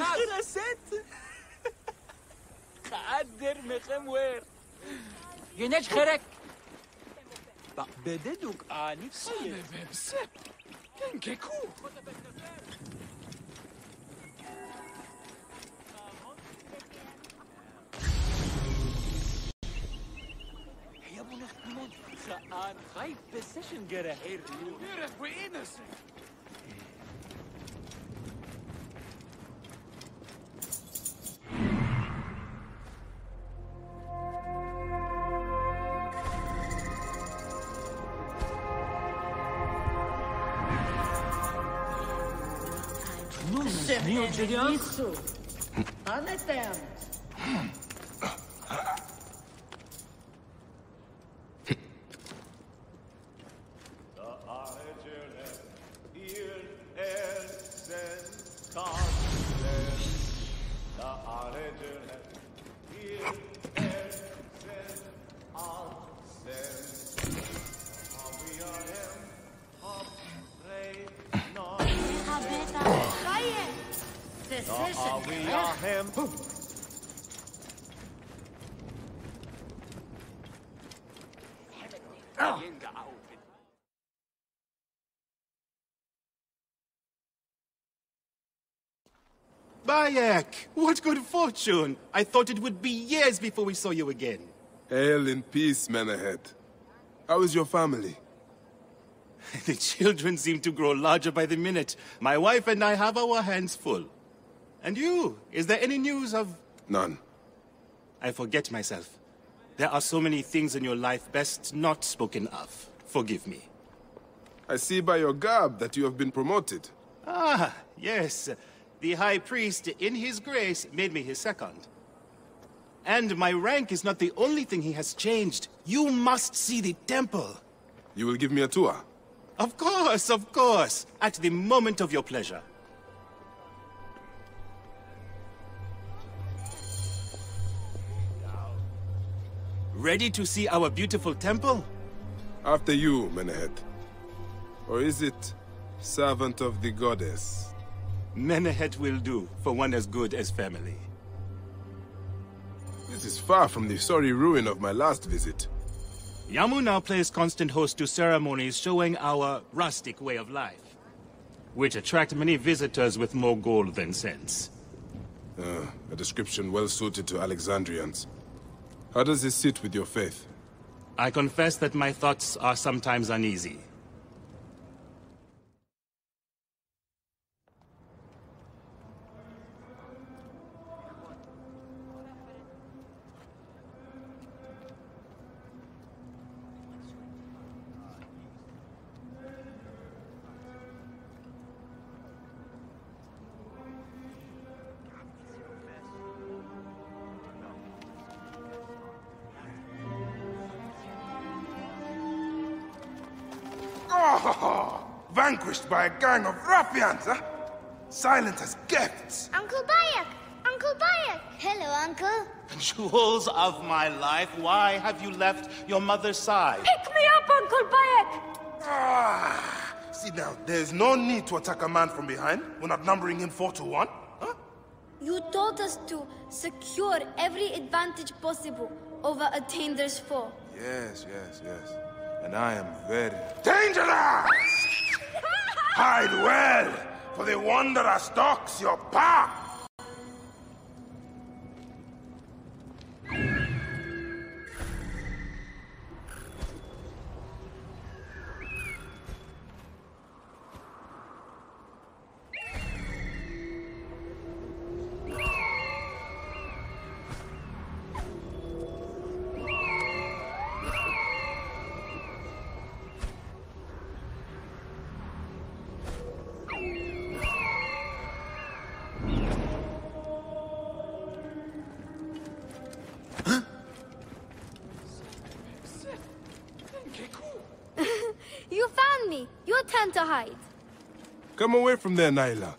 خرست قدر مخم وير ينج خرك بددوك آني فسير بسب كنككو هيا بو نخدمون خان خايف بسيشن جره هيرلو نيرك وإنسك Isso. Anetemos. Bayek! What good fortune! I thought it would be years before we saw you again. Hail in peace, men ahead. How is your family? The children seem to grow larger by the minute. My wife and I have our hands full. And you? Is there any news of... None. I forget myself. There are so many things in your life best not spoken of. Forgive me. I see by your garb that you have been promoted. Ah, yes. The High Priest, in his grace, made me his second. And my rank is not the only thing he has changed. You must see the temple. You will give me a tour? Of course, of course. At the moment of your pleasure. Ready to see our beautiful temple? After you, Menehet. Or is it servant of the goddess? Menehet will do, for one as good as family. This is far from the sorry ruin of my last visit. Yamu now plays constant host to ceremonies showing our rustic way of life, which attract many visitors with more gold than sense. A description well suited to Alexandrians. How does this sit with your faith? I confess that my thoughts are sometimes uneasy. Oh, vanquished by a gang of ruffians, huh? Silent as gifts. Uncle Bayek! Uncle Bayek! Hello, Uncle. Jewels of my life, why have you left your mother's side? Pick me up, Uncle Bayek! See now, there's no need to attack a man from behind. We're not numbering him 4-1, huh? You told us to secure every advantage possible over a dangerous foe. Yes. And I am very dangerous! Hide well, for the wanderer stalks your path! You found me. Your turn to hide. Come away from there, Naila.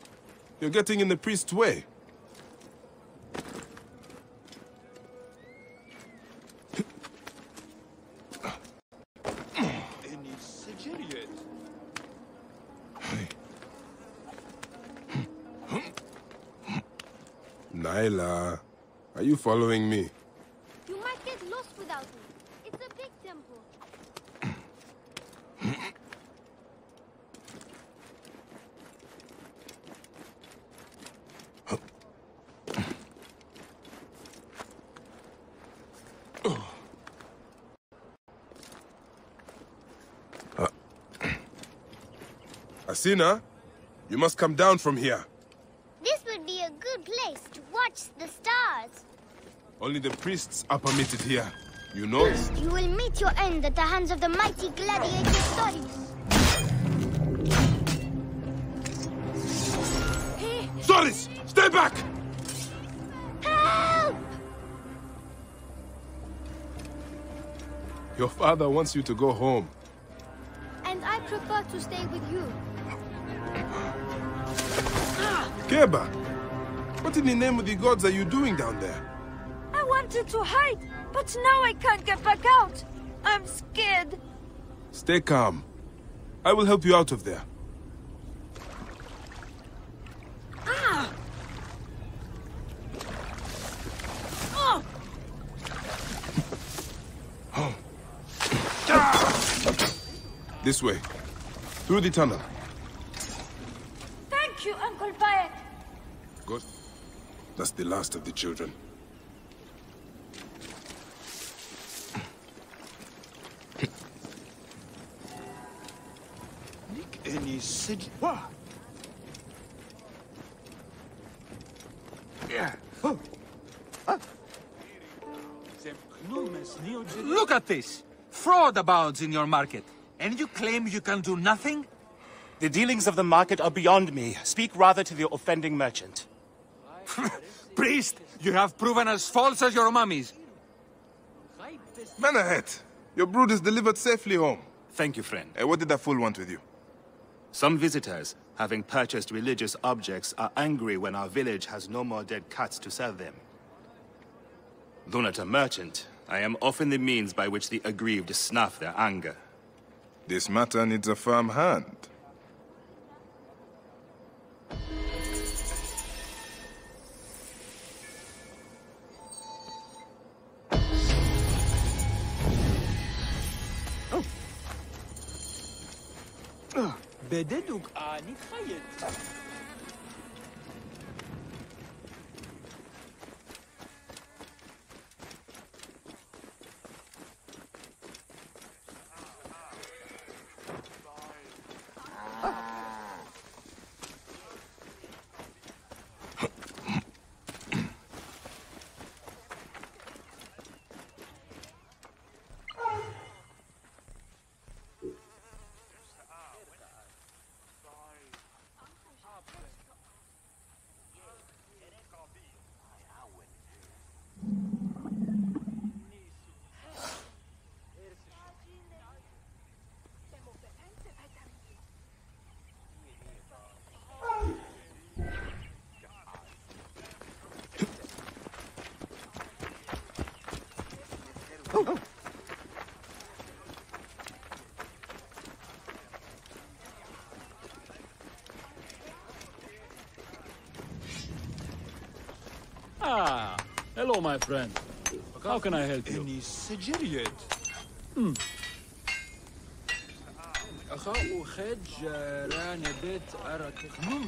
You're getting in the priest's way. Nyla, are you following me? You might get lost without me. It's a big temple. Asina, you must come down from here. This would be a good place to watch the stars. Only the priests are permitted here. You know? First, you will meet your end at the hands of the mighty gladiator Stories. Soris, stay back! Help! Your father wants you to go home. And I prefer to stay with you. Keba, what in the name of the gods are you doing down there? I wanted to hide, but now I can't get back out. I'm scared. Stay calm. I will help you out of there. This way. Through the tunnel. Thank you, Uncle Bayek. Good. That's the last of the children. Look at this! Fraud abounds in your market, and you claim you can do nothing? The dealings of the market are beyond me. Speak rather to the offending merchant. Priest, you have proven as false as your mummies. Menahet, your brood is delivered safely home. Thank you, friend. What did that fool want with you? Some visitors, having purchased religious objects, are angry when our village has no more dead cats to sell them. Though not a merchant, I am often the means by which the aggrieved snuff their anger. This matter needs a firm hand. بددك آني خيط. Ah, hello, my friend. How can I help you?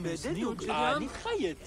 بددك آني خيط.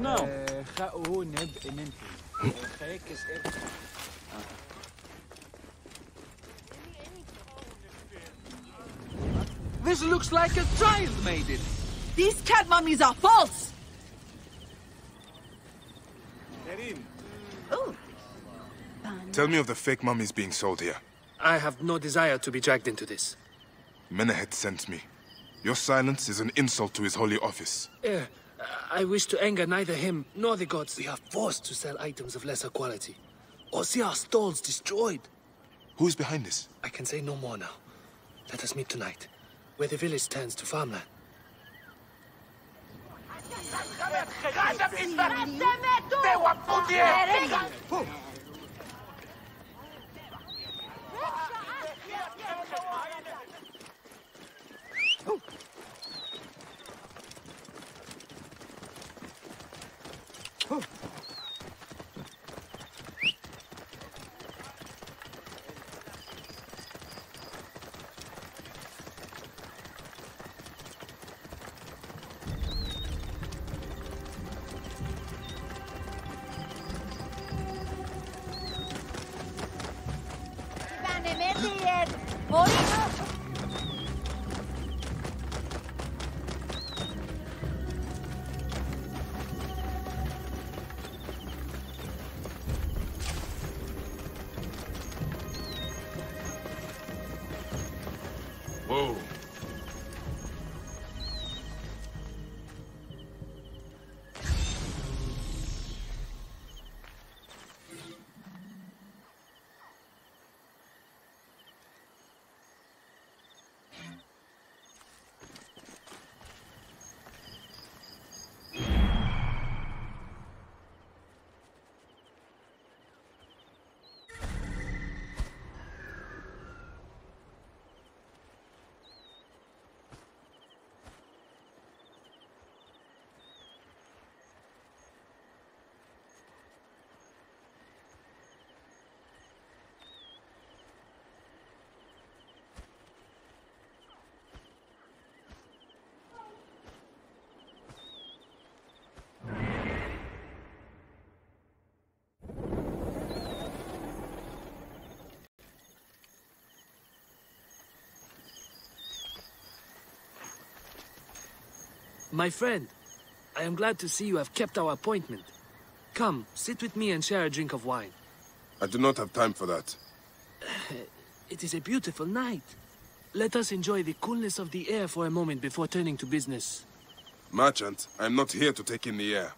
Now, This looks like a child made it. These cat mummies are false! Tell me of the fake mummies being sold here. I have no desire to be dragged into this. Menehet sent me. Your silence is an insult to his holy office. I wish to anger neither him nor the gods. We are forced to sell items of lesser quality, or see our stalls destroyed. Who is behind this? I can say no more now. Let us meet tonight, where the village turns to farmland. Whoa. My friend, I am glad to see you have kept our appointment. Come, sit with me and share a drink of wine. I do not have time for that. It is a beautiful night. Let us enjoy the coolness of the air for a moment before turning to business. Merchant, I am not here to take in the air.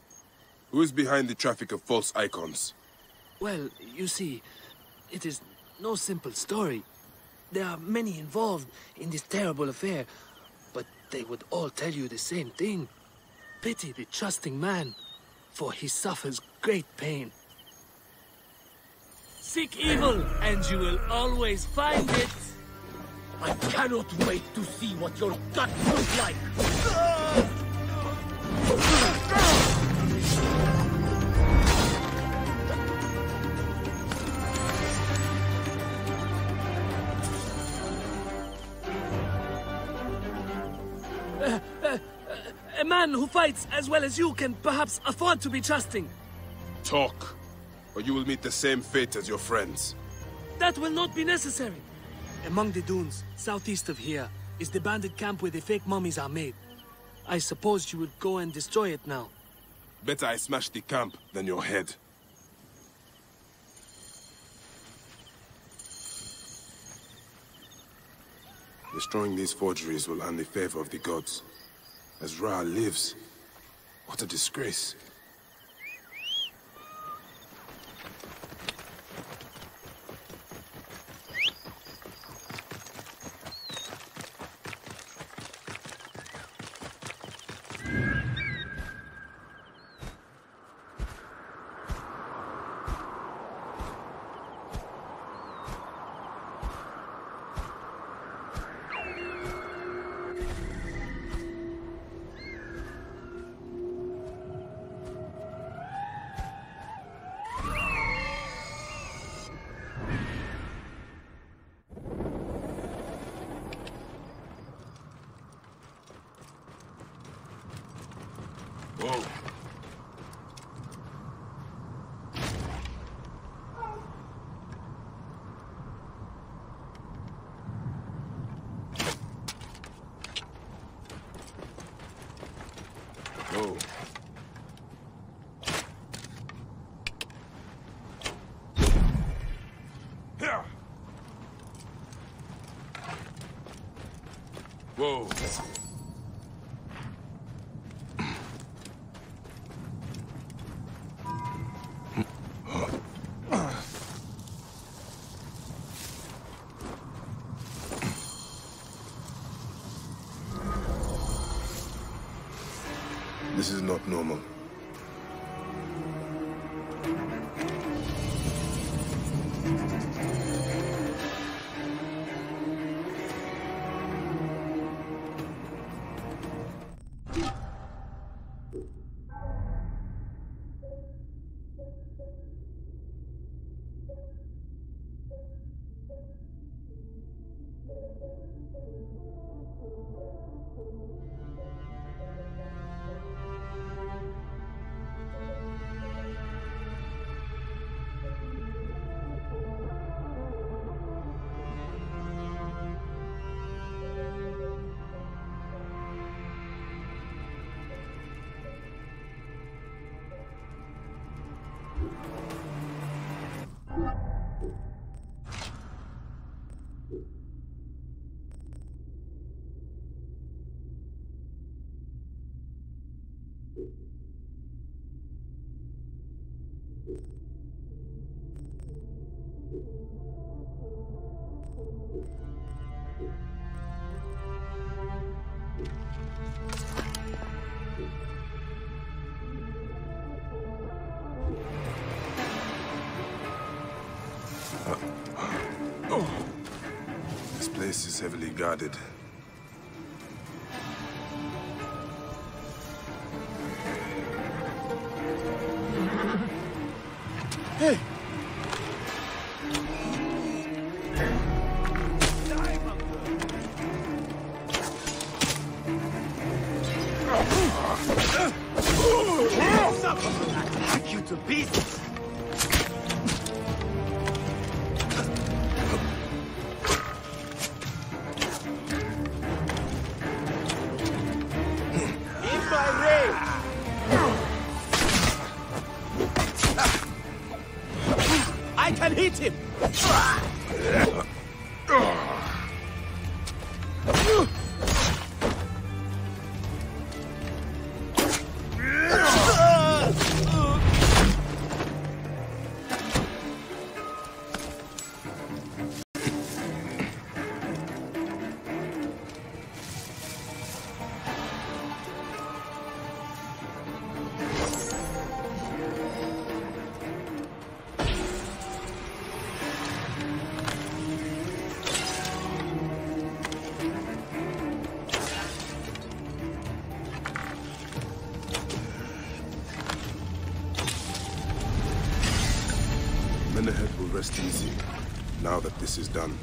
Who is behind the traffic of false icons? Well, you see, it is no simple story. There are many involved in this terrible affair, but they would all tell you the same thing. Pity the trusting man, for he suffers great pain. Seek evil, and you will always find it. I cannot wait to see what your guts look like! A man who fights as well as you can perhaps afford to be trusting. Talk, or you will meet the same fate as your friends. That will not be necessary. Among the dunes, southeast of here, is the bandit camp where the fake mummies are made. I suppose you would go and destroy it now. Better I smash the camp than your head. Destroying these forgeries will earn the favor of the gods. As Ra lives, what a disgrace. Whoa. Whoa. Whoa. This is not normal. This place is heavily guarded. Hey! Hack you to pieces! I can hit him! Men ahead will rest easy, now that this is done.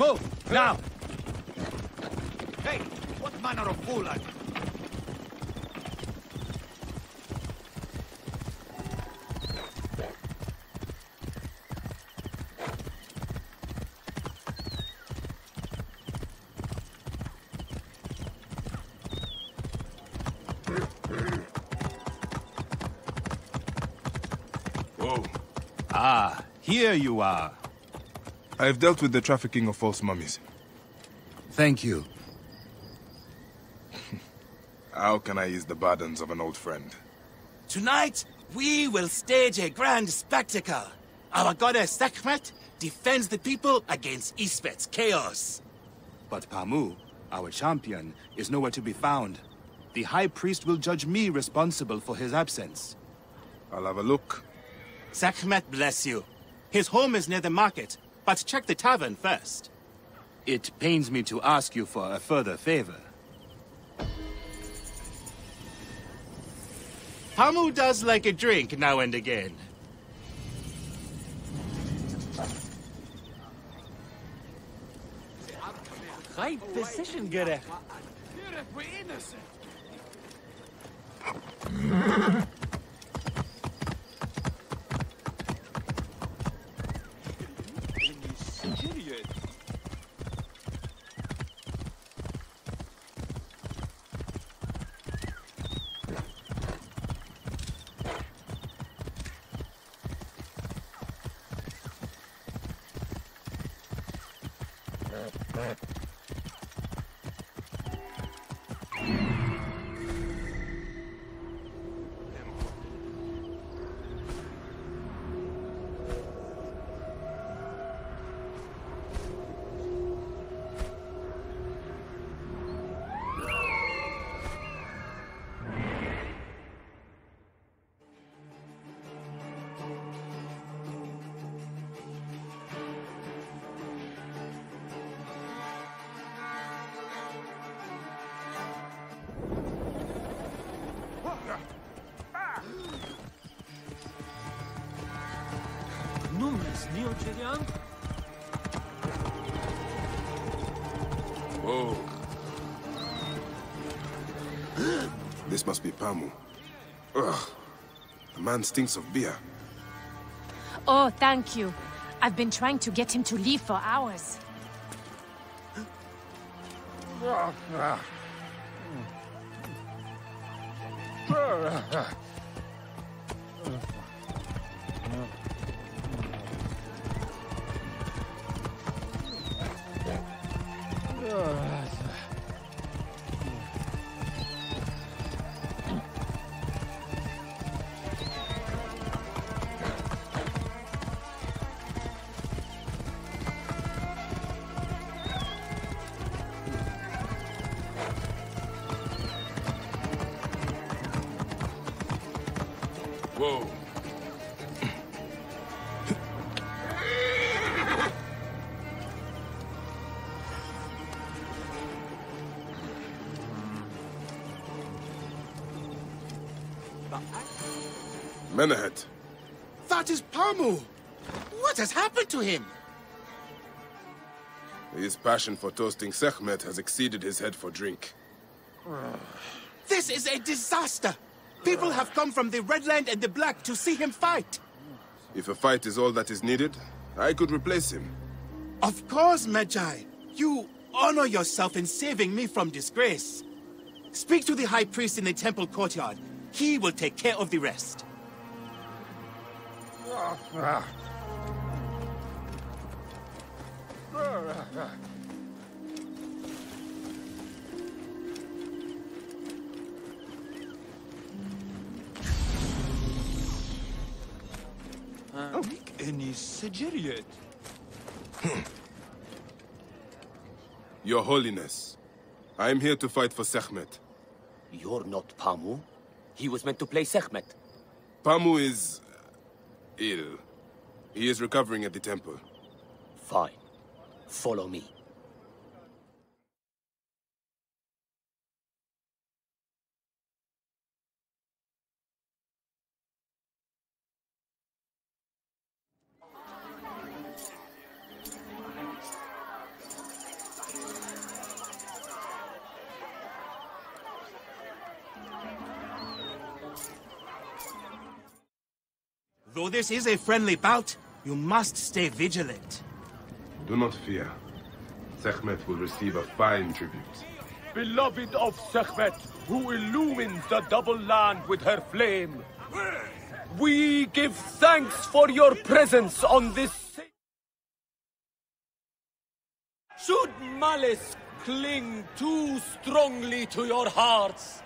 Move! Now! Hey! What manner of fool are you? Ah, here you are. I have dealt with the trafficking of false mummies. Thank you. How can I ease the burdens of an old friend? Tonight, we will stage a grand spectacle. Our goddess Sekhmet defends the people against Isfet's chaos. But Pamu, our champion, is nowhere to be found. The High Priest will judge me responsible for his absence. I'll have a look. Sekhmet bless you. His home is near the market, but check the tavern first. It pains me to ask you for a further favor. Pamu does like a drink now and again. High position gerecht. Whoa. This must be Pamu. Ugh. The man stinks of beer. Oh, thank you. I've been trying to get him to leave for hours. Whoa. Menahet. That is Pamu! What has happened to him? His passion for toasting Sekhmet has exceeded his head for drink. This is a disaster! People have come from the Red Land and the Black to see him fight. If a fight is all that is needed, I could replace him. Of course, Magi. You honor yourself in saving me from disgrace. Speak to the High Priest in the temple courtyard. He will take care of the rest. Your Holiness, I am here to fight for Sekhmet. You're not Pamu. He was meant to play Sekhmet. Pamu is ill. He is recovering at the temple. Fine. Follow me. Though this is a friendly bout, you must stay vigilant. Do not fear. Sekhmet will receive a fine tribute. Beloved of Sekhmet, who illumines the double land with her flame, we give thanks for your presence on this. Should malice cling too strongly to your hearts,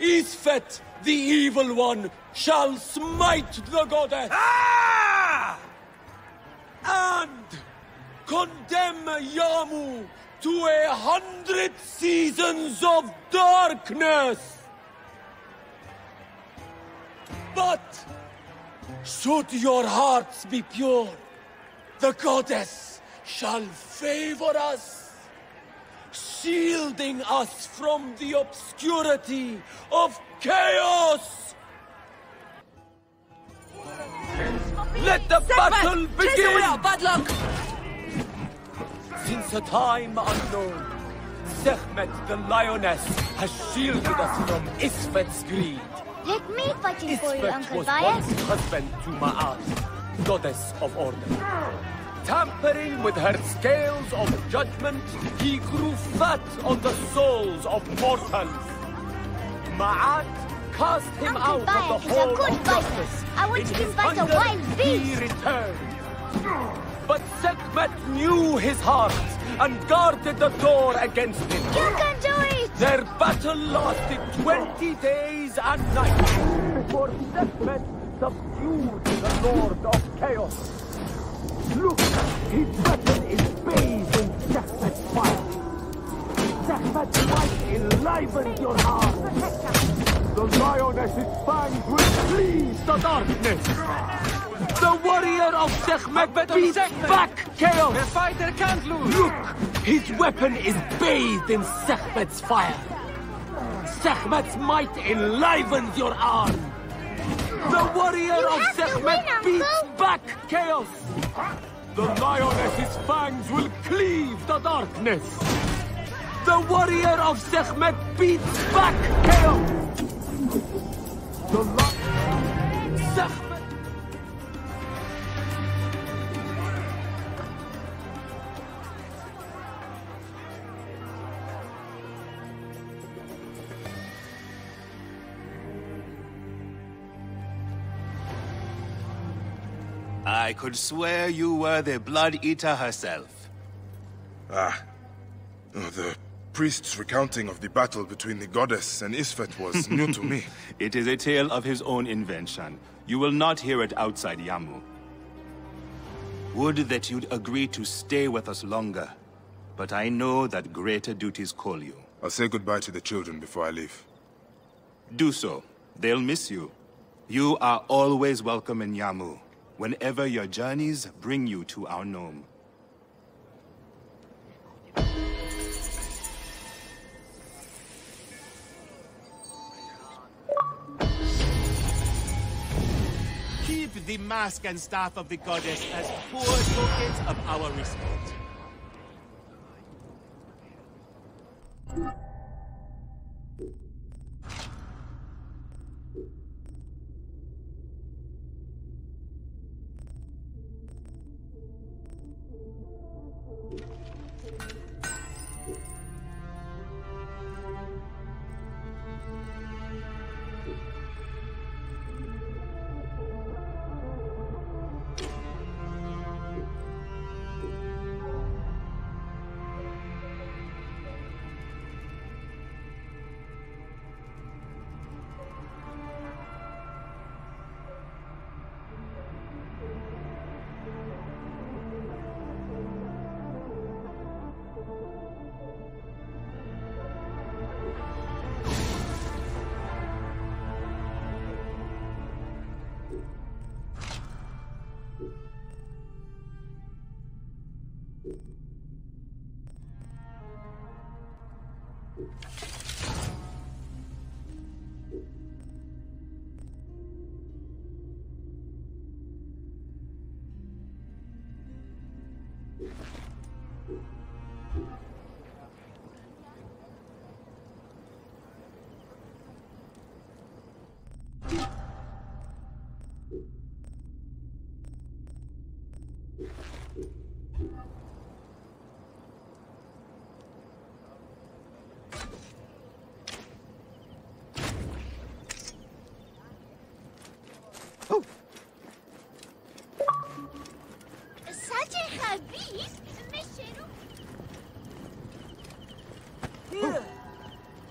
Isfet, the evil one, shall smite the goddess. And condemn Yamu to 100 seasons of darkness. But should your hearts be pure, the goddess shall favor us, shielding us from the obscurity of chaos. Let the battle begin! Bad luck! Since a time unknown, Sekhmet the lioness has shielded us from Isfet's greed. Like me fighting for you, Isfet Uncle was Bias. once husband to Ma'at, goddess of order. Tampering with her scales of judgment, he grew fat on the souls of mortals. Ma'at cast him Uncle out Bias of the is a hall good of darkness. fighter. I want In to his fight a hunger, wild beast. he returned. But Sekhmet knew his heart and guarded the door against him. You can do it! Their battle lasted 20 days and nights before Sekhmet subdued the Lord of Chaos. Look, his weapon is bathed in Sekhmet's fire. Sekhmet's might enlivens your heart. The lioness's fangs will cleave the darkness. The warrior of Sekhmet beats back chaos. The fighter can't lose. Look, his weapon is bathed in Sekhmet's fire. Sekhmet's might enlivens your arm. The warrior of Sekhmet beats back chaos. The lioness's fangs will cleave the darkness. The warrior of Sekhmet beats back chaos. Sekhmet. I could swear you were the Blood Eater herself. The priest's recounting of the battle between the goddess and Isfet was new to me. It is a tale of his own invention. You will not hear it outside Yamu. Would that you'd agree to stay with us longer, but I know that greater duties call you. I'll say goodbye to the children before I leave. Do so. They'll miss you. You are always welcome in Yamu, whenever your journeys bring you to our gnome. Keep the mask and staff of the goddess as poor tokens of our respect.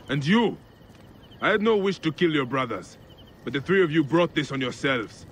And you! I had no wish to kill your brothers, but the three of you brought this on yourselves.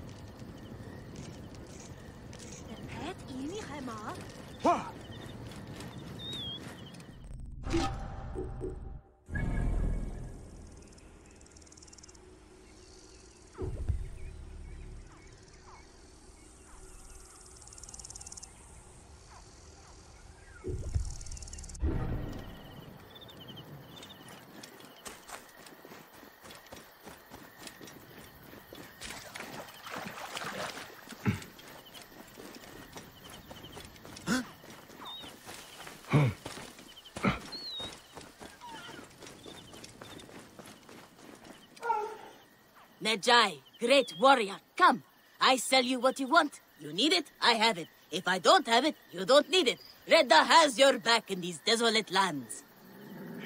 Medjai, great warrior, come. I sell you what you want. You need it, I have it. If I don't have it, you don't need it. Redda has your back in these desolate lands.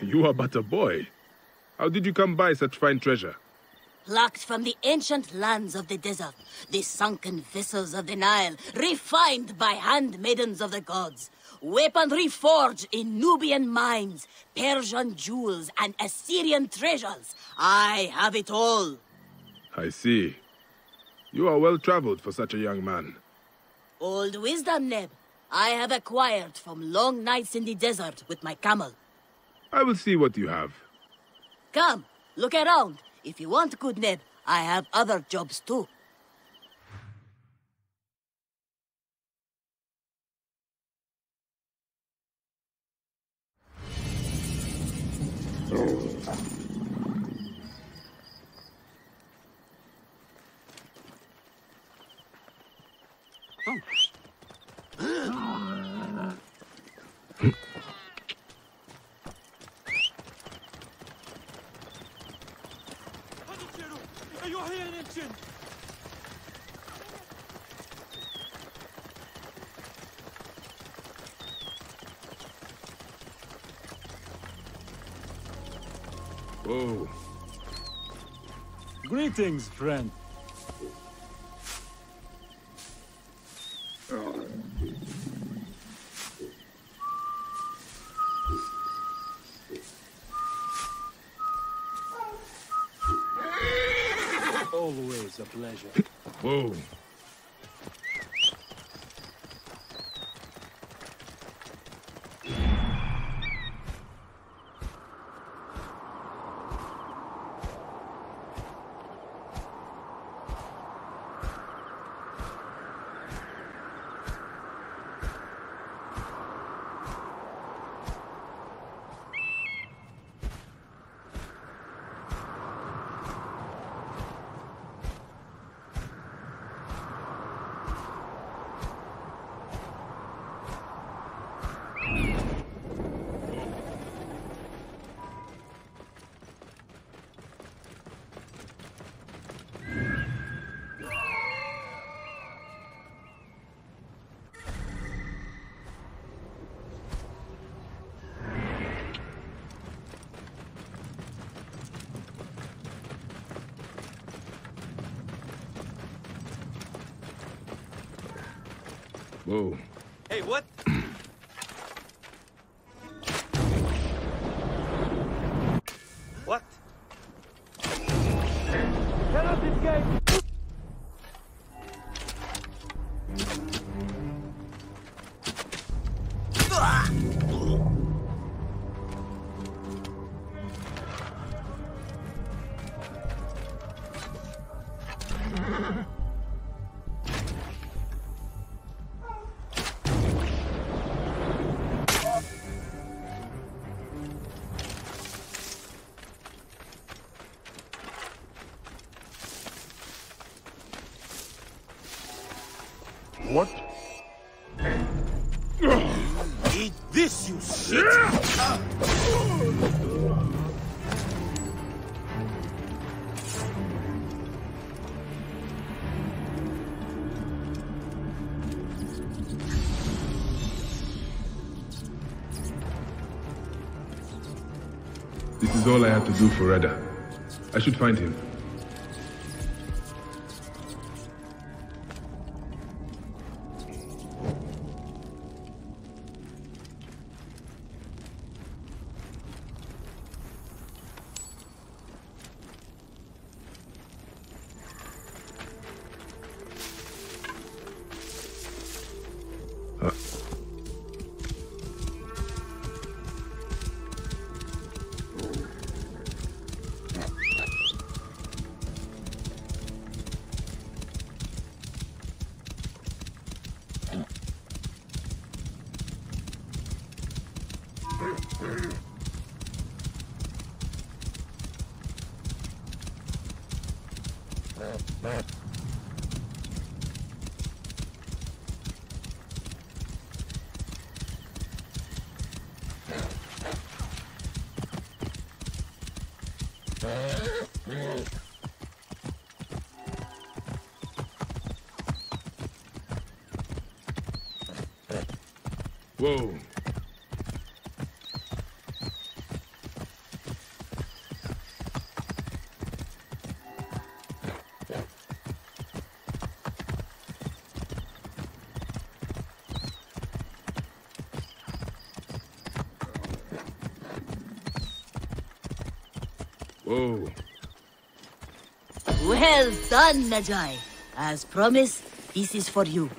You are but a boy. How did you come by such fine treasure? Plucked from the ancient lands of the desert, the sunken vessels of the Nile, refined by handmaidens of the gods. Weaponry forged in Nubian mines, Persian jewels, and Assyrian treasures. I have it all. I see. You are well traveled for such a young man. Old wisdom, Neb. I have acquired from long nights in the desert with my camel. I will see what you have. Come, look around. If you want good Neb, I have other jobs too. Oh. Greetings, friend. Always a pleasure. Whoa. Whoa. Hey, what? What? Cannot escape! What? Eat this, you shit! This is all I have to do for Redda. I should find him. Whoa. Whoa. Well done, Magi. As promised, this is for you.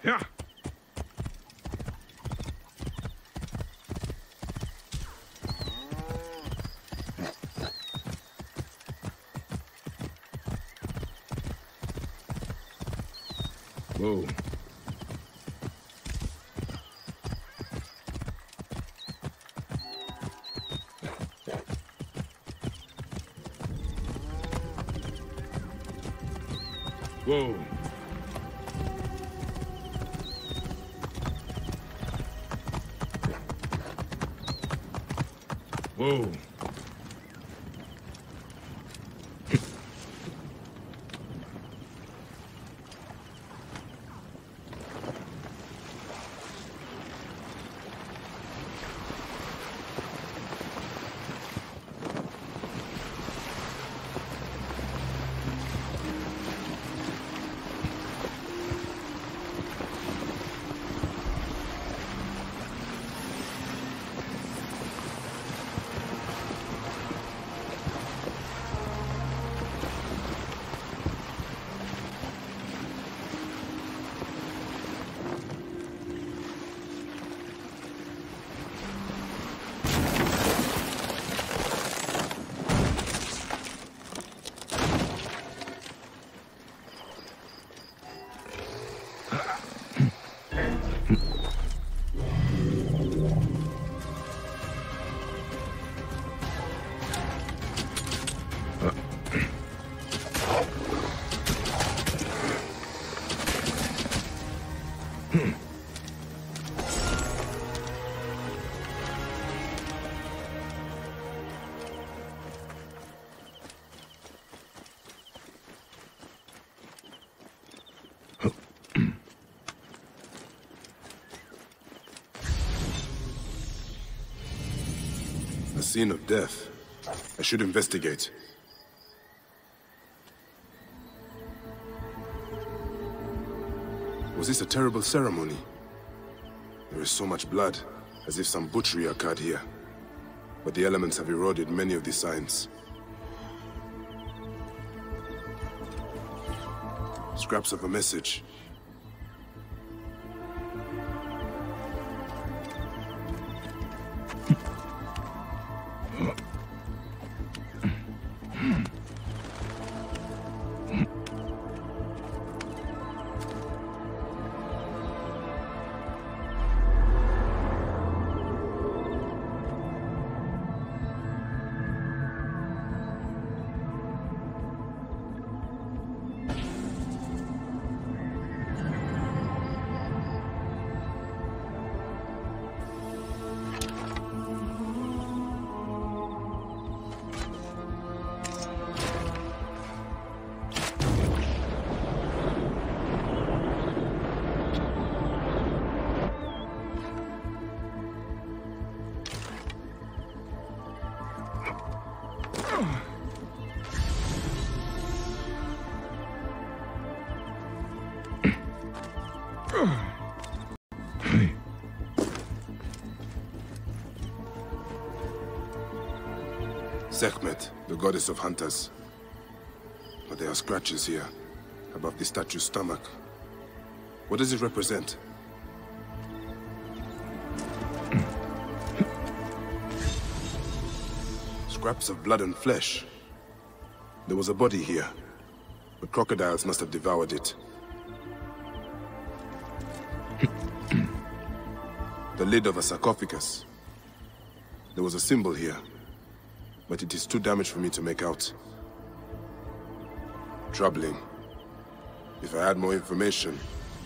Yeah. Whoa. Whoa. Whoa. A scene of death. I should investigate. Was this a terrible ceremony? There is so much blood, as if some butchery occurred here. But the elements have eroded many of the signs. Scraps of a message. Sekhmet, the goddess of hunters. But there are scratches here, above the statue's stomach. What does it represent? Scraps of blood and flesh. There was a body here, but crocodiles must have devoured it. The lid of a sarcophagus. There was a symbol here, but it is too damaged for me to make out. Troubling. If I had more information,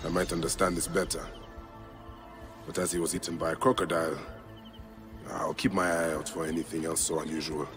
I might understand this better. But as he was eaten by a crocodile, I'll keep my eye out for anything else so unusual.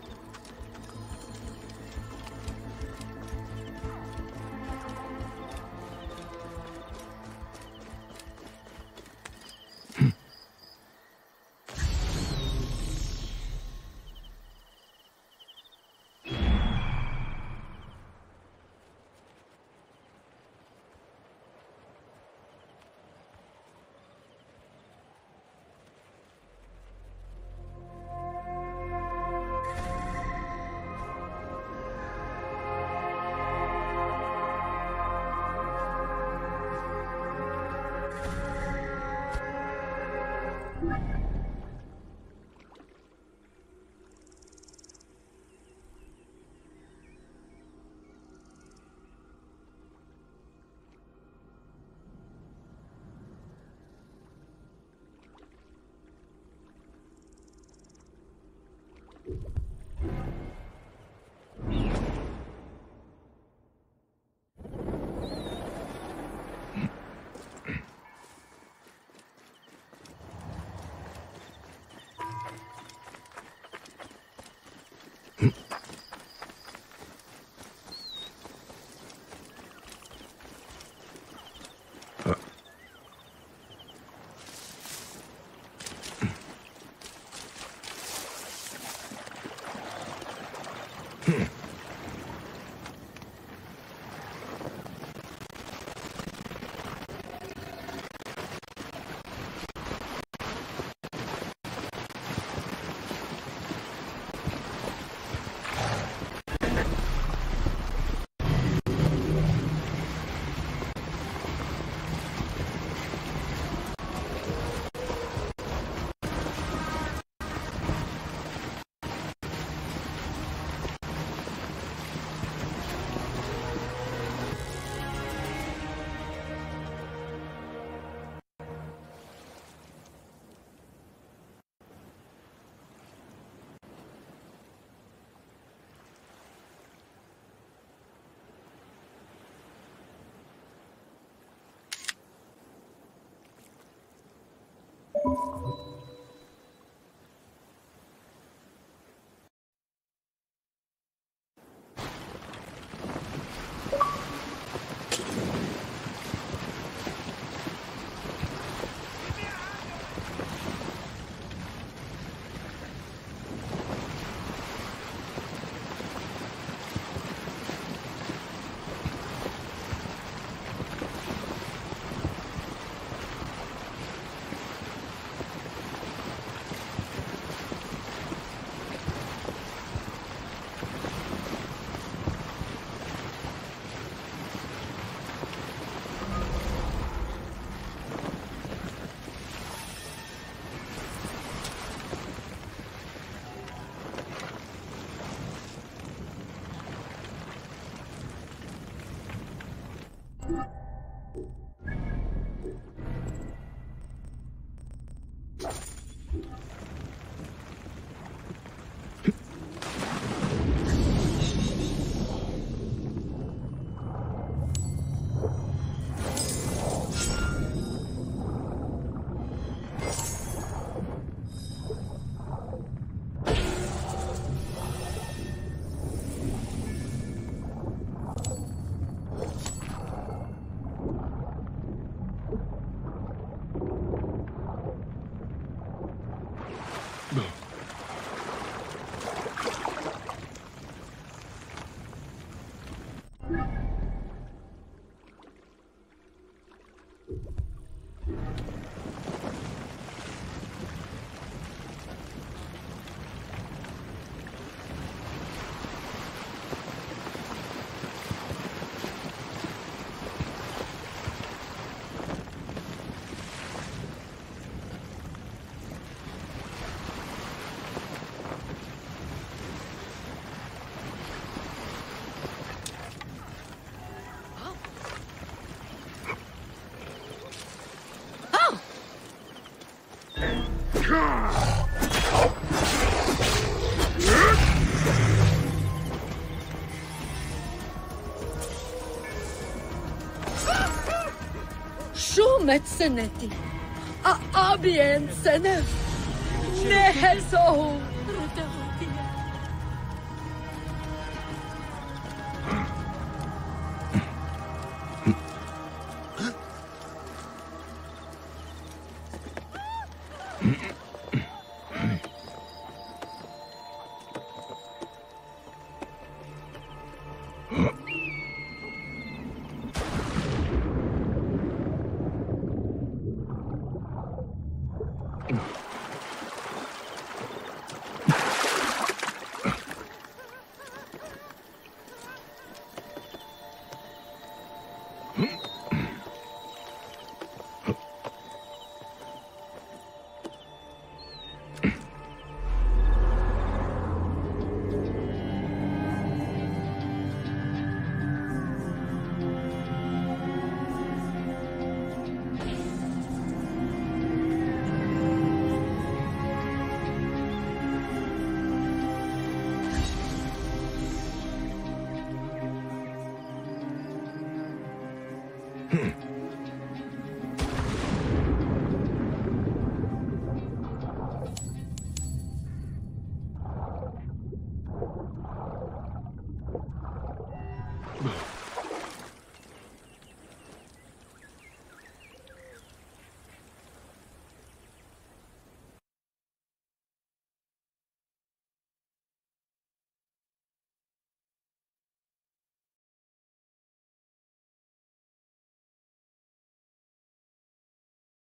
Metzeneti. Abien Senef. Nehezo. Huh?